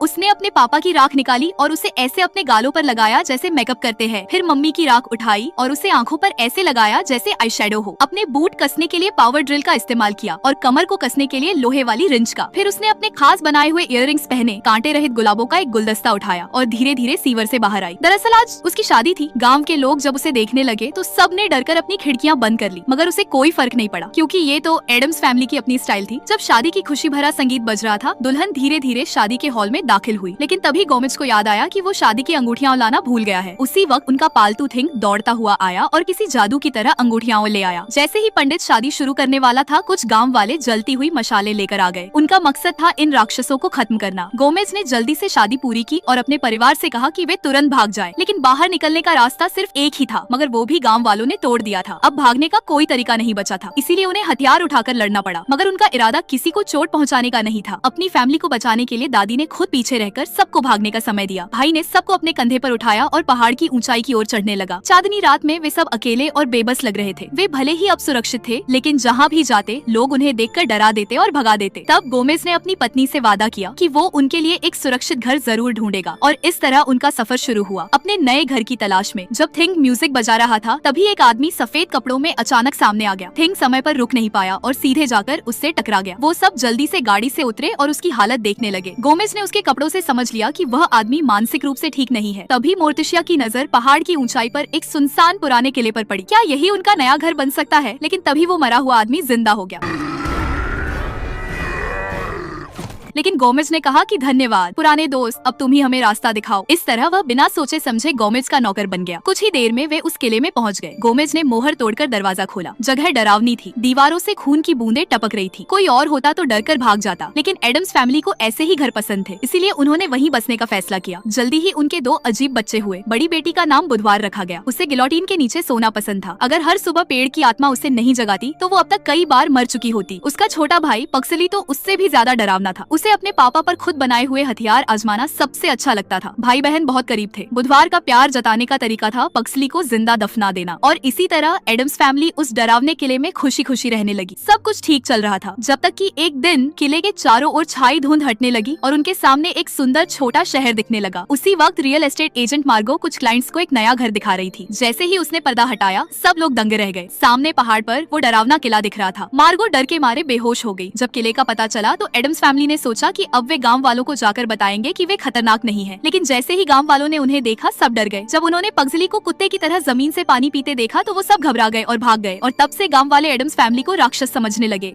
उसने अपने पापा की राख निकाली और उसे ऐसे अपने गालों पर लगाया जैसे मेकअप करते हैं। फिर मम्मी की राख उठाई और उसे आंखों पर ऐसे लगाया जैसे आई शेडो हो। अपने बूट कसने के लिए पावर ड्रिल का इस्तेमाल किया और कमर को कसने के लिए लोहे वाली रिंच का। फिर उसने अपने खास बनाए हुए इयररिंग्स पहने, कांटे रहित गुलाबों का एक गुलदस्ता उठाया और धीरे धीरे सीवर से बाहर आई। दरअसल आज उसकी शादी थी। गाँव के लोग जब उसे देखने लगे तो सब ने डरकर अपनी खिड़कियां बंद कर ली, मगर उसे कोई फर्क नहीं पड़ा क्योंकि ये तो एडम्स फैमिली की अपनी स्टाइल थी। जब शादी की खुशी भरा संगीत बज रहा था, दुल्हन धीरे धीरे शादी के हॉल में दाखिल हुई, लेकिन तभी गोमेज को याद आया कि वो शादी की अंगूठियां लाना भूल गया है। उसी वक्त उनका पालतू थिंग दौड़ता हुआ आया और किसी जादू की तरह अंगूठियां ले आया। जैसे ही पंडित शादी शुरू करने वाला था, कुछ गांव वाले जलती हुई मशालें लेकर आ गए। उनका मकसद था इन राक्षसों को खत्म करना। गोमेज ने जल्दी से शादी पूरी की और अपने परिवार से कहा कि वे तुरंत भाग जाएं। लेकिन बाहर निकलने का रास्ता सिर्फ एक ही था, मगर वो भी गांव वालों ने तोड़ दिया था। अब भागने का कोई तरीका नहीं बचा था, इसीलिए उन्हें हथियार उठाकर लड़ना पड़ा। मगर उनका इरादा किसी को चोट पहुंचाने का नहीं था। अपनी फैमिली को बचाने के लिए दादी ने खुद पीछे रहकर सबको भागने का समय दिया। भाई ने सबको अपने कंधे पर उठाया और पहाड़ की ऊंचाई की ओर चढ़ने लगा। चांदनी रात में वे सब अकेले और बेबस लग रहे थे। वे भले ही अब सुरक्षित थे, लेकिन जहाँ भी जाते लोग उन्हें देखकर डरा देते और भगा देते। तब गोमेज ने अपनी पत्नी से वादा किया कि वो उनके लिए एक सुरक्षित घर जरूर ढूंढेगा और इस तरह उनका सफर शुरू हुआ अपने नए घर की तलाश में। जब थिंग म्यूजिक बजा रहा था, तभी एक आदमी सफेद कपड़ों में अचानक सामने आ गया। थिंग समय पर रुक नहीं पाया और सीधे जाकर उससे टकरा गया। वो सब जल्दी से गाड़ी से उतरे और उसकी हालत देखने लगे। गोमेज ने उसके कपड़ों से समझ लिया कि वह आदमी मानसिक रूप से ठीक नहीं है। तभी मोर्टिशिया की नजर पहाड़ की ऊंचाई पर एक सुनसान पुराने किले पर पड़ी। क्या यही उनका नया घर बन सकता है? लेकिन तभी वो मरा हुआ आदमी जिंदा हो गया। लेकिन गोमेज ने कहा कि धन्यवाद पुराने दोस्त, अब तुम ही हमें रास्ता दिखाओ। इस तरह वह बिना सोचे समझे गोमेज का नौकर बन गया। कुछ ही देर में वे उस किले में पहुंच गए। गोमेज ने मोहर तोड़कर दरवाजा खोला। जगह डरावनी थी, दीवारों से खून की बूंदें टपक रही थी। कोई और होता तो डरकर भाग जाता, लेकिन एडम्स फैमिली को ऐसे ही घर पसंद थे, इसीलिए उन्होंने वहीं बसने का फैसला किया। जल्दी ही उनके दो अजीब बच्चे हुए। बड़ी बेटी का नाम बुधवार रखा गया। उसे गिलोटिन के नीचे सोना पसंद था। अगर हर सुबह पेड़ की आत्मा उसे नहीं जगाती तो वो अब तक कई बार मर चुकी होती। उसका छोटा भाई पक्सली तो उससे भी ज्यादा डरावना था। उसे अपने पापा पर खुद बनाए हुए हथियार आजमाना सबसे अच्छा लगता था। भाई बहन बहुत करीब थे। बुधवार का प्यार जताने का तरीका था पक्सली को जिंदा दफना देना। और इसी तरह एडम्स फैमिली उस डरावने किले में खुशी खुशी रहने लगी। सब कुछ ठीक चल रहा था, जब तक कि एक दिन किले के चारों ओर छाई धुंध हटने लगी और उनके सामने एक सुंदर छोटा शहर दिखने लगा। उसी वक्त रियल एस्टेट एजेंट मार्गो कुछ क्लाइंट्स को एक नया घर दिखा रही थी। जैसे ही उसने पर्दा हटाया, सब लोग दंगे रह गए। सामने पहाड़ पर वो डरावना किला दिख रहा था। मार्गो डर के मारे बेहोश हो गई। जब किले का पता चला तो एडम्स फैमिली ने सोचा कि अब वे गांव वालों को जाकर बताएंगे कि वे खतरनाक नहीं है। लेकिन जैसे ही गांव वालों ने उन्हें देखा, सब डर गए। जब उन्होंने पगजली को कुत्ते की तरह जमीन से पानी पीते देखा तो वो सब घबरा गए और भाग गए। और तब से गांव वाले एडम्स फैमिली को राक्षस समझने लगे।